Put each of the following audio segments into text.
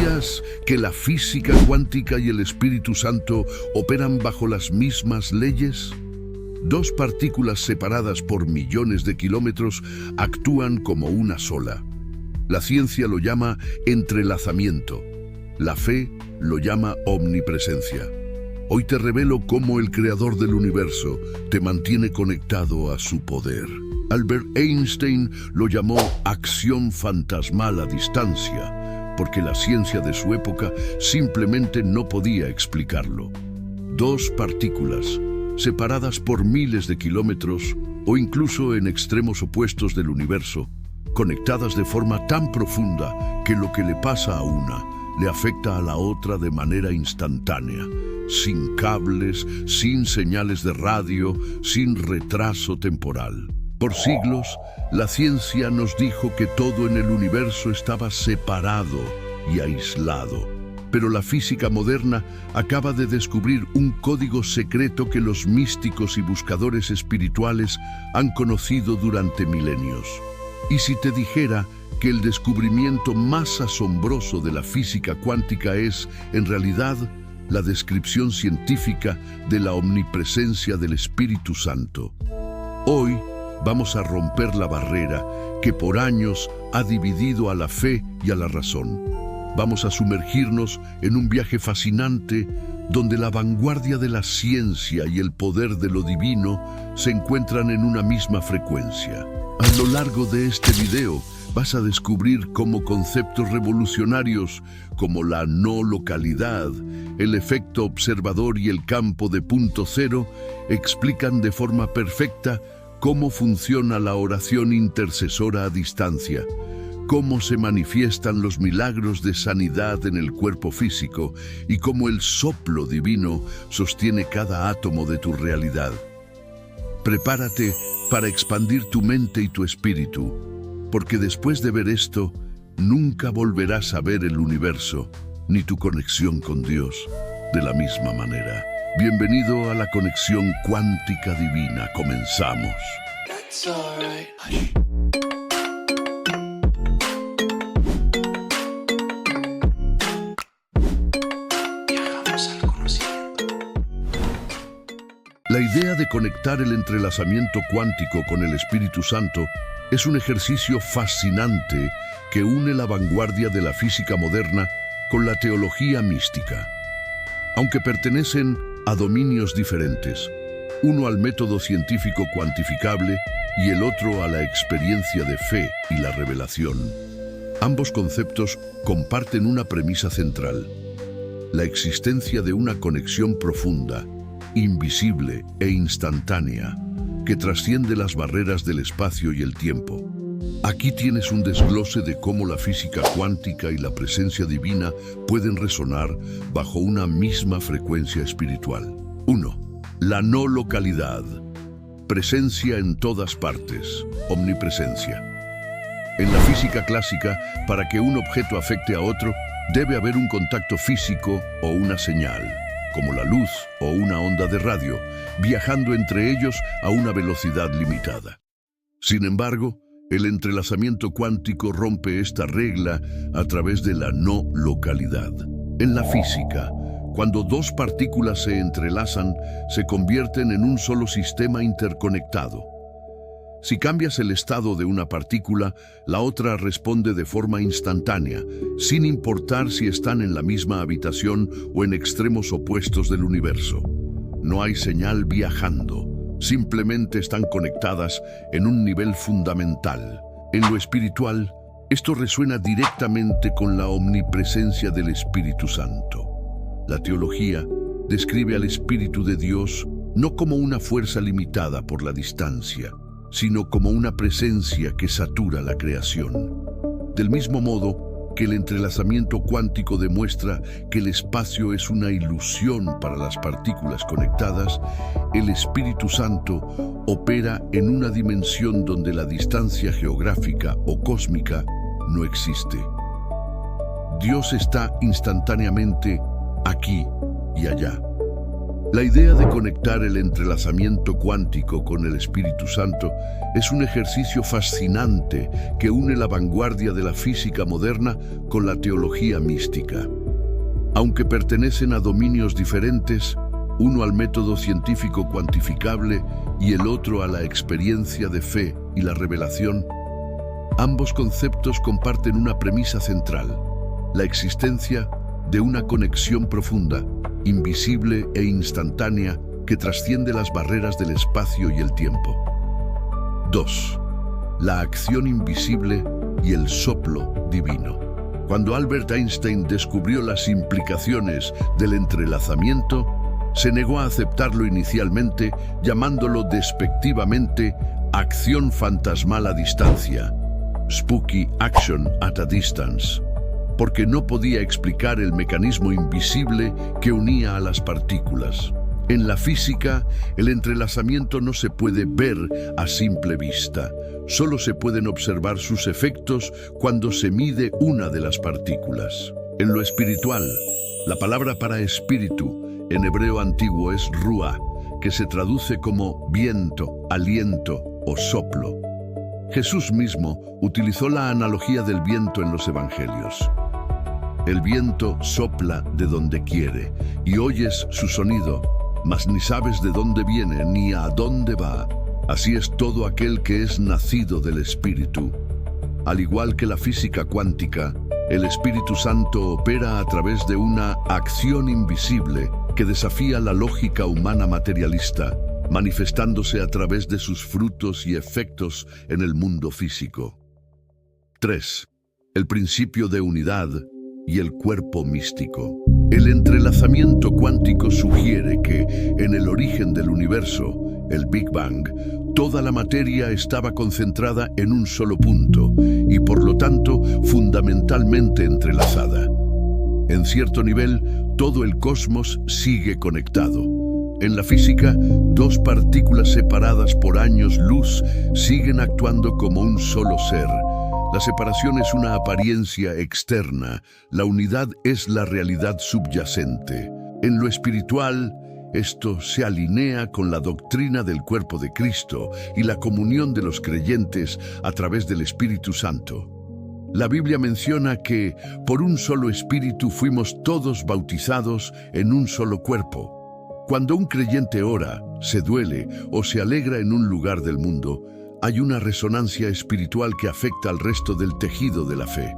¿Sabías que la física cuántica y el Espíritu Santo operan bajo las mismas leyes? Dos partículas separadas por millones de kilómetros actúan como una sola. La ciencia lo llama entrelazamiento. La fe lo llama omnipresencia. Hoy te revelo cómo el creador del universo te mantiene conectado a su poder. Albert Einstein lo llamó acción fantasmal a distancia, porque la ciencia de su época simplemente no podía explicarlo. Dos partículas, separadas por miles de kilómetros o incluso en extremos opuestos del universo, conectadas de forma tan profunda que lo que le pasa a una le afecta a la otra de manera instantánea, sin cables, sin señales de radio, sin retraso temporal. Por siglos, la ciencia nos dijo que todo en el universo estaba separado y aislado. Pero la física moderna acaba de descubrir un código secreto que los místicos y buscadores espirituales han conocido durante milenios. Y si te dijera que el descubrimiento más asombroso de la física cuántica es, en realidad, la descripción científica de la omnipresencia del Espíritu Santo. Hoy vamos a romper la barrera que por años ha dividido a la fe y a la razón. Vamos a sumergirnos en un viaje fascinante donde la vanguardia de la ciencia y el poder de lo divino se encuentran en una misma frecuencia. A lo largo de este video vas a descubrir cómo conceptos revolucionarios como la no localidad, el efecto observador y el campo de punto cero explican de forma perfecta cómo funciona la oración intercesora a distancia, cómo se manifiestan los milagros de sanidad en el cuerpo físico y cómo el soplo divino sostiene cada átomo de tu realidad. Prepárate para expandir tu mente y tu espíritu, porque después de ver esto, nunca volverás a ver el universo ni tu conexión con Dios de la misma manera. Bienvenido a la conexión cuántica divina. Comenzamos. That's all right. La idea de conectar el entrelazamiento cuántico con el Espíritu Santo es un ejercicio fascinante que une la vanguardia de la física moderna con la teología mística. Aunque pertenecen a dominios diferentes, uno al método científico cuantificable y el otro a la experiencia de fe y la revelación, ambos conceptos comparten una premisa central: la existencia de una conexión profunda, invisible e instantánea, que trasciende las barreras del espacio y el tiempo. Aquí tienes un desglose de cómo la física cuántica y la presencia divina pueden resonar bajo una misma frecuencia espiritual. 1. La no localidad. Presencia en todas partes. Omnipresencia. En la física clásica, para que un objeto afecte a otro, debe haber un contacto físico o una señal, como la luz o una onda de radio, viajando entre ellos a una velocidad limitada. Sin embargo, el entrelazamiento cuántico rompe esta regla a través de la no localidad. En la física, cuando dos partículas se entrelazan, se convierten en un solo sistema interconectado. Si cambias el estado de una partícula, la otra responde de forma instantánea, sin importar si están en la misma habitación o en extremos opuestos del universo. No hay señal viajando, simplemente están conectadas en un nivel fundamental. En lo espiritual, esto resuena directamente con la omnipresencia del Espíritu Santo. La teología describe al Espíritu de Dios no como una fuerza limitada por la distancia, sino como una presencia que satura la creación. Del mismo modo que el entrelazamiento cuántico demuestra que el espacio es una ilusión para las partículas conectadas, el Espíritu Santo opera en una dimensión donde la distancia geográfica o cósmica no existe. Dios está instantáneamente aquí y allá. La idea de conectar el entrelazamiento cuántico con el Espíritu Santo es un ejercicio fascinante que une la vanguardia de la física moderna con la teología mística. Aunque pertenecen a dominios diferentes, uno al método científico cuantificable y el otro a la experiencia de fe y la revelación, ambos conceptos comparten una premisa central: la existencia de una conexión profunda, invisible e instantánea que trasciende las barreras del espacio y el tiempo. 2. La acción invisible y el soplo divino. Cuando Albert Einstein descubrió las implicaciones del entrelazamiento, se negó a aceptarlo inicialmente, llamándolo despectivamente acción fantasmal a distancia, spooky action at a distance, porque no podía explicar el mecanismo invisible que unía a las partículas. En la física, el entrelazamiento no se puede ver a simple vista. Solo se pueden observar sus efectos cuando se mide una de las partículas. En lo espiritual, la palabra para espíritu en hebreo antiguo es ruah, que se traduce como viento, aliento o soplo. Jesús mismo utilizó la analogía del viento en los evangelios. El viento sopla de donde quiere y oyes su sonido, mas ni sabes de dónde viene ni a dónde va. Así es todo aquel que es nacido del Espíritu. Al igual que la física cuántica, el Espíritu Santo opera a través de una acción invisible que desafía la lógica humana materialista, manifestándose a través de sus frutos y efectos en el mundo físico. 3. El principio de unidad y el cuerpo místico. El entrelazamiento cuántico sugiere que, en el origen del universo, el Big Bang, toda la materia estaba concentrada en un solo punto y, por lo tanto, fundamentalmente entrelazada. En cierto nivel, todo el cosmos sigue conectado. En la física, dos partículas separadas por años luz siguen actuando como un solo ser. La separación es una apariencia externa, la unidad es la realidad subyacente. En lo espiritual, esto se alinea con la doctrina del cuerpo de Cristo y la comunión de los creyentes a través del Espíritu Santo. La Biblia menciona que por un solo espíritu fuimos todos bautizados en un solo cuerpo. Cuando un creyente ora, se duele o se alegra en un lugar del mundo, hay una resonancia espiritual que afecta al resto del tejido de la fe.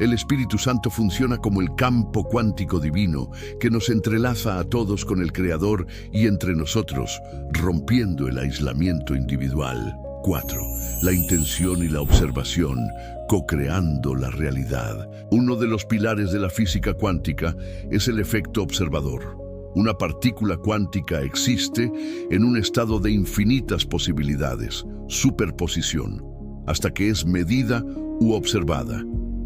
El Espíritu Santo funciona como el campo cuántico divino que nos entrelaza a todos con el Creador y entre nosotros, rompiendo el aislamiento individual. 4. La intención y la observación, co-creando la realidad. Uno de los pilares de la física cuántica es el efecto observador. Una partícula cuántica existe en un estado de infinitas posibilidades, superposición, hasta que es medida u observada.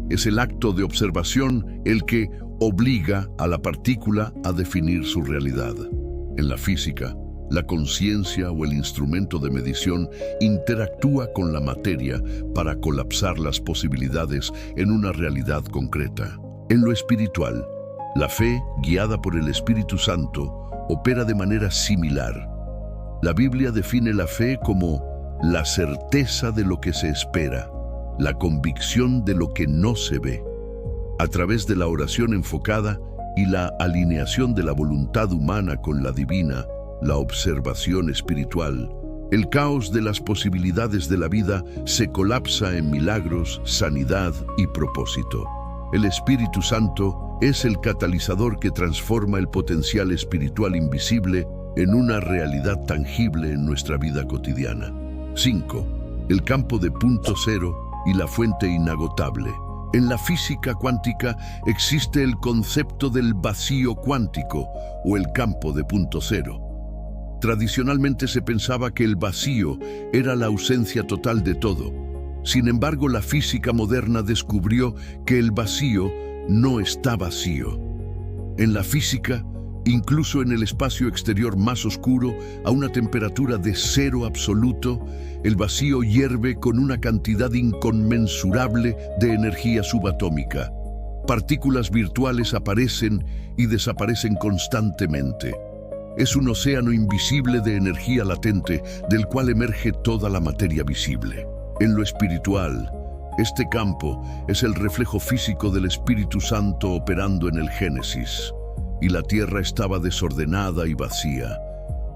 Es el acto de observación el que obliga a la partícula a definir su realidad. En la física, la conciencia o el instrumento de medición interactúa con la materia para colapsar las posibilidades en una realidad concreta. En lo espiritual, la fe, guiada por el Espíritu Santo, opera de manera similar. La Biblia define la fe como la certeza de lo que se espera, la convicción de lo que no se ve. A través de la oración enfocada y la alineación de la voluntad humana con la divina, la observación espiritual, el caos de las posibilidades de la vida se colapsa en milagros, sanidad y propósito. El Espíritu Santo es el catalizador que transforma el potencial espiritual invisible en una realidad tangible en nuestra vida cotidiana. 5. El campo de punto cero y la fuente inagotable. En la física cuántica existe el concepto del vacío cuántico o el campo de punto cero. Tradicionalmente se pensaba que el vacío era la ausencia total de todo. Sin embargo, la física moderna descubrió que el vacío no está vacío. En la física, incluso en el espacio exterior más oscuro, a una temperatura de cero absoluto, el vacío hierve con una cantidad inconmensurable de energía subatómica. Partículas virtuales aparecen y desaparecen constantemente. Es un océano invisible de energía latente del cual emerge toda la materia visible. En lo espiritual, este campo es el reflejo físico del Espíritu Santo operando en el Génesis, y la tierra estaba desordenada y vacía,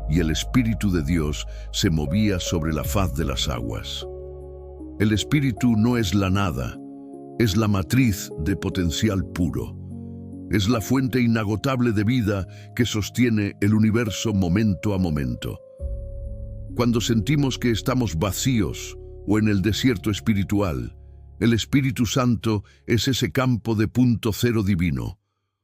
y el Espíritu de Dios se movía sobre la faz de las aguas. El Espíritu no es la nada, es la matriz de potencial puro. Es la fuente inagotable de vida que sostiene el universo momento a momento. Cuando sentimos que estamos vacíos o en el desierto espiritual, el Espíritu Santo es ese campo de punto cero divino,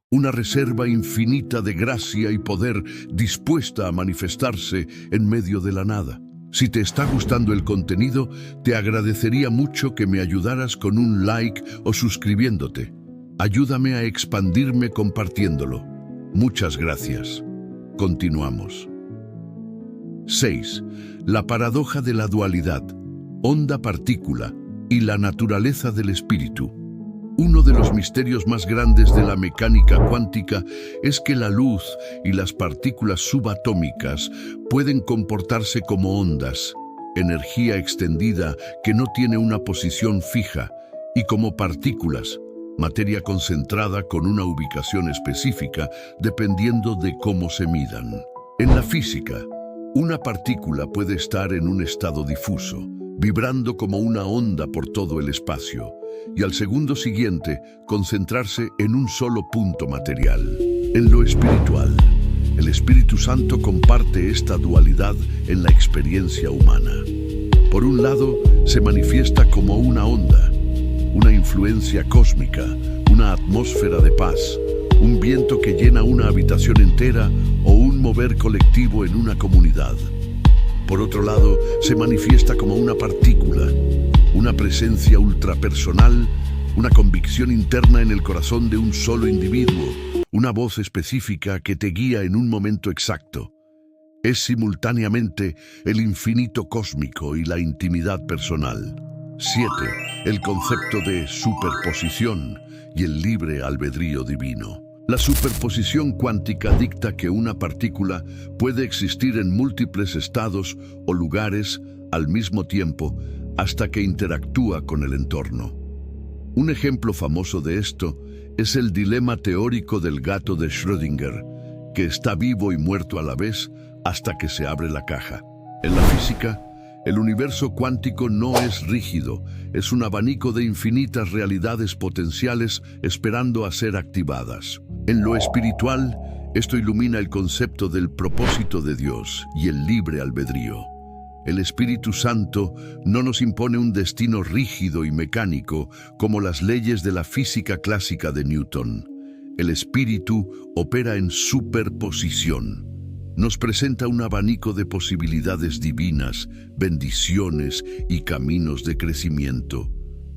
una reserva infinita de gracia y poder dispuesta a manifestarse en medio de la nada. Si te está gustando el contenido, te agradecería mucho que me ayudaras con un like o suscribiéndote. Ayúdame a expandirme compartiéndolo. Muchas gracias. Continuamos. 6. La paradoja de la dualidad, onda-partícula y la naturaleza del espíritu. Uno de los misterios más grandes de la mecánica cuántica es que la luz y las partículas subatómicas pueden comportarse como ondas, energía extendida que no tiene una posición fija, y como partículas, materia concentrada con una ubicación específica dependiendo de cómo se midan. En la física, una partícula puede estar en un estado difuso, vibrando como una onda por todo el espacio, y al segundo siguiente concentrarse en un solo punto material. En lo espiritual, el Espíritu Santo comparte esta dualidad en la experiencia humana. Por un lado, se manifiesta como una onda, una influencia cósmica, una atmósfera de paz, un viento que llena una habitación entera o un mover colectivo en una comunidad. Por otro lado, se manifiesta como una partícula, una presencia ultrapersonal, una convicción interna en el corazón de un solo individuo, una voz específica que te guía en un momento exacto. Es simultáneamente el infinito cósmico y la intimidad personal. 7. El concepto de superposición y el libre albedrío divino. La superposición cuántica dicta que una partícula puede existir en múltiples estados o lugares al mismo tiempo hasta que interactúa con el entorno. Un ejemplo famoso de esto es el dilema teórico del gato de Schrödinger, que está vivo y muerto a la vez hasta que se abre la caja. En la física, el universo cuántico no es rígido, es un abanico de infinitas realidades potenciales esperando a ser activadas. En lo espiritual, esto ilumina el concepto del propósito de Dios y el libre albedrío. El Espíritu Santo no nos impone un destino rígido y mecánico como las leyes de la física clásica de Newton. El Espíritu opera en superposición. Nos presenta un abanico de posibilidades divinas, bendiciones y caminos de crecimiento.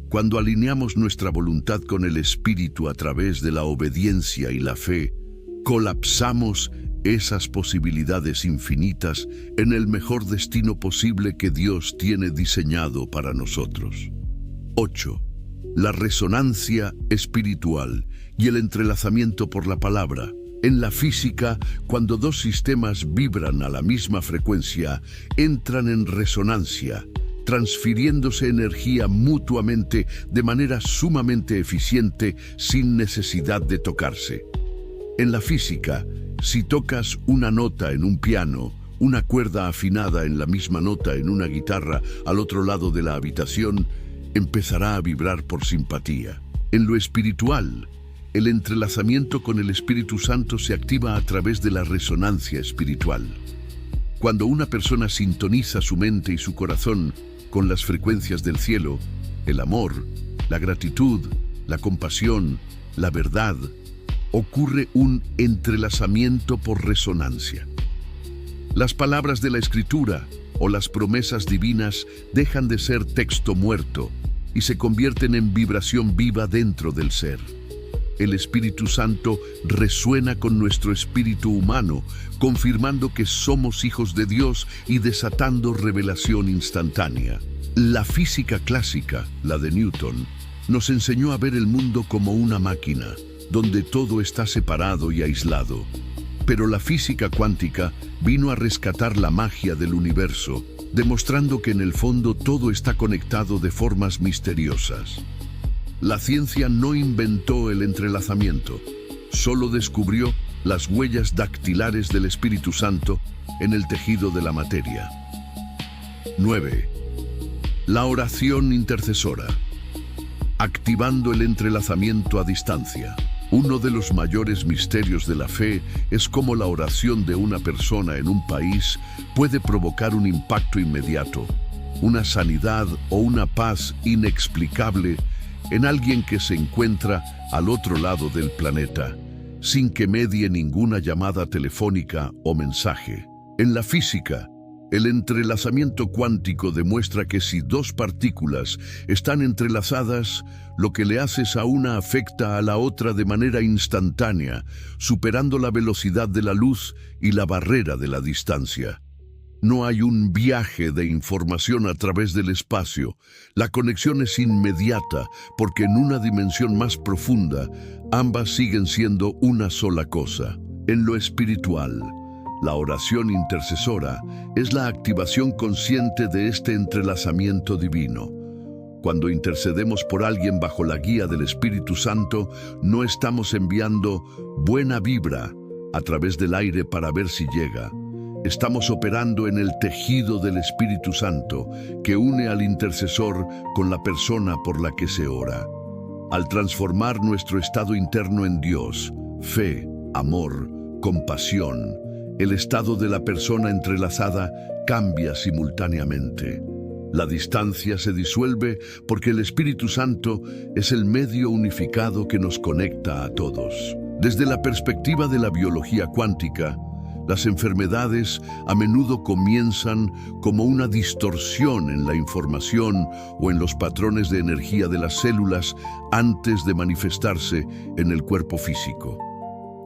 Cuando alineamos nuestra voluntad con el Espíritu a través de la obediencia y la fe, colapsamos esas posibilidades infinitas en el mejor destino posible que Dios tiene diseñado para nosotros. 8. La resonancia espiritual y el entrelazamiento por la palabra. En la física, cuando dos sistemas vibran a la misma frecuencia, entran en resonancia, transfiriéndose energía mutuamente de manera sumamente eficiente sin necesidad de tocarse. En la física, si tocas una nota en un piano, una cuerda afinada en la misma nota en una guitarra al otro lado de la habitación, empezará a vibrar por simpatía. En lo espiritual, el entrelazamiento con el Espíritu Santo se activa a través de la resonancia espiritual. Cuando una persona sintoniza su mente y su corazón con las frecuencias del cielo, el amor, la gratitud, la compasión, la verdad, ocurre un entrelazamiento por resonancia. Las palabras de la Escritura o las promesas divinas dejan de ser texto muerto y se convierten en vibración viva dentro del ser. El Espíritu Santo resuena con nuestro espíritu humano, confirmando que somos hijos de Dios y desatando revelación instantánea. La física clásica, la de Newton, nos enseñó a ver el mundo como una máquina, donde todo está separado y aislado. Pero la física cuántica vino a rescatar la magia del universo, demostrando que en el fondo todo está conectado de formas misteriosas. La ciencia no inventó el entrelazamiento, solo descubrió las huellas dactilares del Espíritu Santo en el tejido de la materia. 9. La oración intercesora. Activando el entrelazamiento a distancia. Uno de los mayores misterios de la fe es cómo la oración de una persona en un país puede provocar un impacto inmediato, una sanidad o una paz inexplicable en alguien que se encuentra al otro lado del planeta, sin que medie ninguna llamada telefónica o mensaje. En la física, el entrelazamiento cuántico demuestra que si dos partículas están entrelazadas, lo que le haces a una afecta a la otra de manera instantánea, superando la velocidad de la luz y la barrera de la distancia. No hay un viaje de información a través del espacio. La conexión es inmediata, porque en una dimensión más profunda, ambas siguen siendo una sola cosa. En lo espiritual, la oración intercesora es la activación consciente de este entrelazamiento divino. Cuando intercedemos por alguien bajo la guía del Espíritu Santo, no estamos enviando buena vibra a través del aire para ver si llega. Estamos operando en el tejido del Espíritu Santo, que une al intercesor con la persona por la que se ora. Al transformar nuestro estado interno en Dios, fe, amor, compasión, el estado de la persona entrelazada cambia simultáneamente. La distancia se disuelve porque el Espíritu Santo es el medio unificado que nos conecta a todos. Desde la perspectiva de la biología cuántica, las enfermedades a menudo comienzan como una distorsión en la información o en los patrones de energía de las células antes de manifestarse en el cuerpo físico.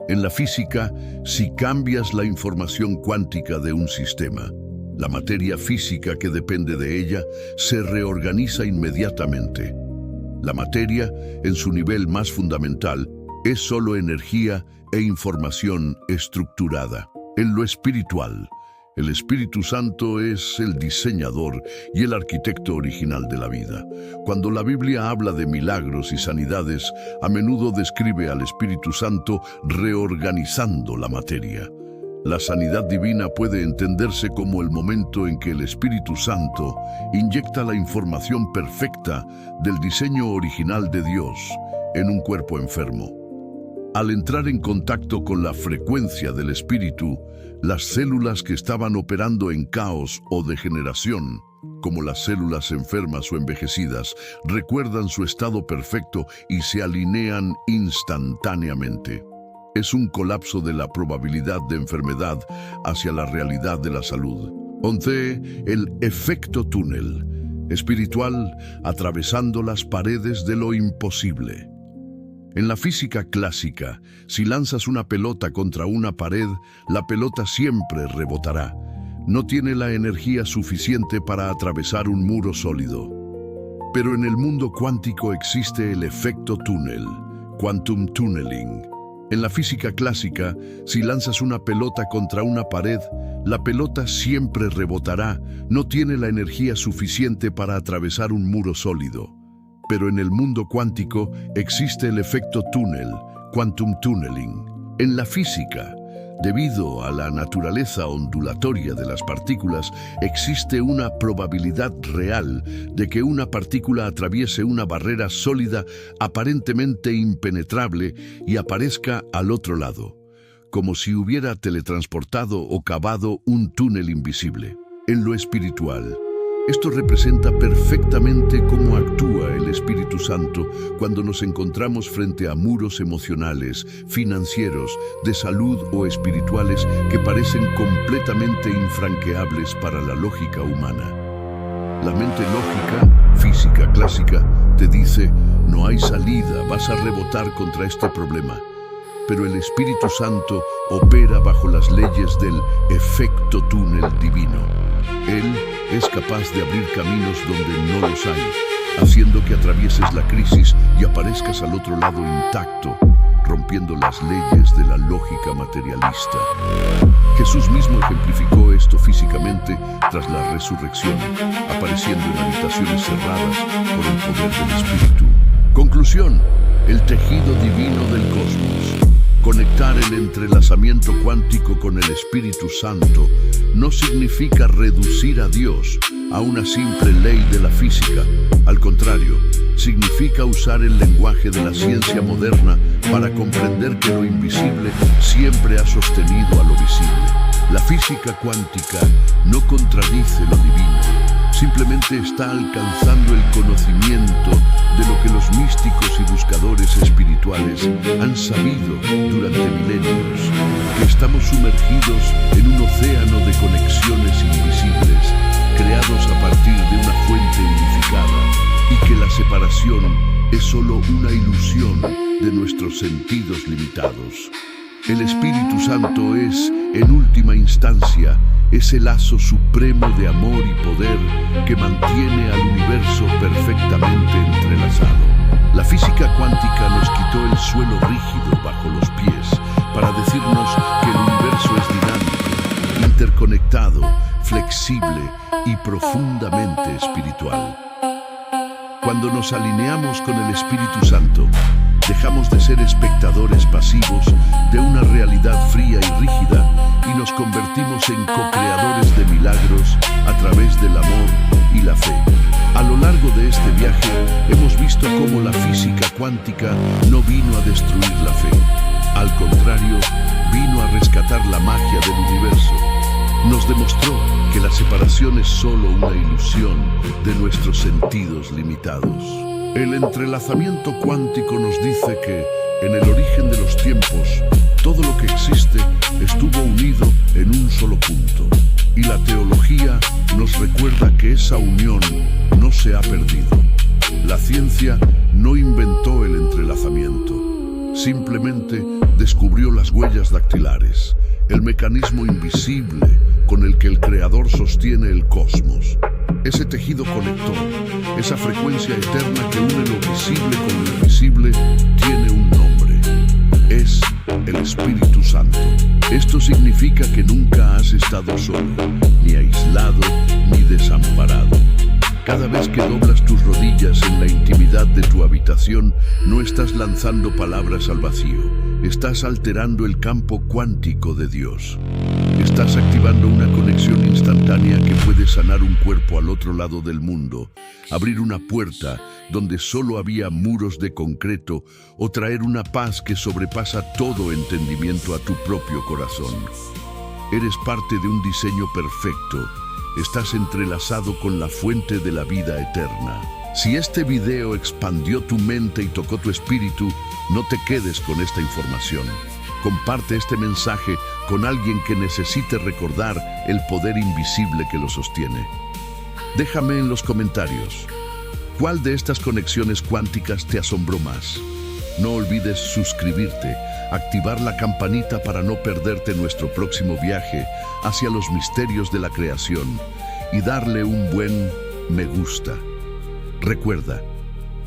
En la física, si cambias la información cuántica de un sistema, la materia física que depende de ella se reorganiza inmediatamente. La materia, en su nivel más fundamental, es solo energía e información estructurada. En lo espiritual, el Espíritu Santo es el diseñador y el arquitecto original de la vida. Cuando la Biblia habla de milagros y sanidades, a menudo describe al Espíritu Santo reorganizando la materia. La sanidad divina puede entenderse como el momento en que el Espíritu Santo inyecta la información perfecta del diseño original de Dios en un cuerpo enfermo. Al entrar en contacto con la frecuencia del Espíritu, las células que estaban operando en caos o degeneración, como las células enfermas o envejecidas, recuerdan su estado perfecto y se alinean instantáneamente. Es un colapso de la probabilidad de enfermedad hacia la realidad de la salud. 11. El efecto túnel espiritual atravesando las paredes de lo imposible. En la física clásica, si lanzas una pelota contra una pared, la pelota siempre rebotará. No tiene la energía suficiente para atravesar un muro sólido. Pero en el mundo cuántico existe el efecto túnel, quantum tunneling. En la física clásica, si lanzas una pelota contra una pared, la pelota siempre rebotará. No tiene la energía suficiente para atravesar un muro sólido. Pero en el mundo cuántico existe el efecto túnel, quantum tunneling. En la física, debido a la naturaleza ondulatoria de las partículas, existe una probabilidad real de que una partícula atraviese una barrera sólida aparentemente impenetrable y aparezca al otro lado, como si hubiera teletransportado o cavado un túnel invisible. En lo espiritual, esto representa perfectamente cómo actúa el Espíritu Santo cuando nos encontramos frente a muros emocionales, financieros, de salud o espirituales que parecen completamente infranqueables para la lógica humana. La mente lógica, física clásica, te dice, no hay salida, vas a rebotar contra este problema. Pero el Espíritu Santo opera bajo las leyes del efecto túnel divino. Él es capaz de abrir caminos donde no los hay, haciendo que atravieses la crisis y aparezcas al otro lado intacto, rompiendo las leyes de la lógica materialista. Jesús mismo ejemplificó esto físicamente tras la resurrección, apareciendo en habitaciones cerradas por el poder del Espíritu. Conclusión: el tejido divino del cosmos. Conectar el entrelazamiento cuántico con el Espíritu Santo no significa reducir a Dios a una simple ley de la física. Al contrario, significa usar el lenguaje de la ciencia moderna para comprender que lo invisible siempre ha sostenido a lo visible. La física cuántica no contradice lo divino, simplemente está alcanzando el conocimiento de lo que los místicos y buscadores espirituales han sabido durante milenios, que estamos sumergidos en un océano de conexiones invisibles, creados a partir de una fuente unificada, y que la separación es solo una ilusión de nuestros sentidos limitados. El Espíritu Santo es, en última instancia, ese lazo supremo de amor y poder que mantiene al universo perfectamente entrelazado. La física cuántica nos quitó el suelo rígido bajo los pies para decirnos que el universo es dinámico, interconectado, flexible y profundamente espiritual. Cuando nos alineamos con el Espíritu Santo, dejamos de ser espectadores pasivos de una realidad fría y rígida y nos convertimos en co-creadores de milagros a través del amor y la fe. A lo largo de este viaje hemos visto cómo la física cuántica no vino a destruir la fe. Al contrario, vino a rescatar la magia del universo. Nos demostró que la separación es solo una ilusión de nuestros sentidos limitados. El entrelazamiento cuántico nos dice que, en el origen de los tiempos, todo lo que existe estuvo unido en un solo punto. Y la teología nos recuerda que esa unión no se ha perdido. La ciencia no inventó el entrelazamiento, simplemente descubrió las huellas dactilares, el mecanismo invisible con el que el Creador sostiene el cosmos. Ese tejido conector, esa frecuencia eterna que une lo visible con lo invisible, tiene un nombre. Es el Espíritu Santo. Esto significa que nunca has estado solo, ni aislado, ni desamparado. Cada vez que doblas tus rodillas en la intimidad de tu habitación, no estás lanzando palabras al vacío. Estás alterando el campo cuántico de Dios. Estás activando una conexión instantánea que puede sanar un cuerpo al otro lado del mundo, abrir una puerta donde solo había muros de concreto o traer una paz que sobrepasa todo entendimiento a tu propio corazón. Eres parte de un diseño perfecto. Estás entrelazado con la fuente de la vida eterna. Si este video expandió tu mente y tocó tu espíritu, no te quedes con esta información. Comparte este mensaje con alguien que necesite recordar el poder invisible que lo sostiene. Déjame en los comentarios, ¿cuál de estas conexiones cuánticas te asombró más? No olvides suscribirte, activar la campanita para no perderte nuestro próximo viaje hacia los misterios de la creación y darle un buen me gusta. Recuerda,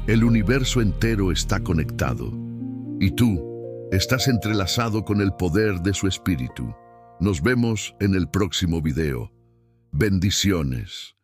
el universo entero está conectado y tú estás entrelazado con el poder de su espíritu. Nos vemos en el próximo video. Bendiciones.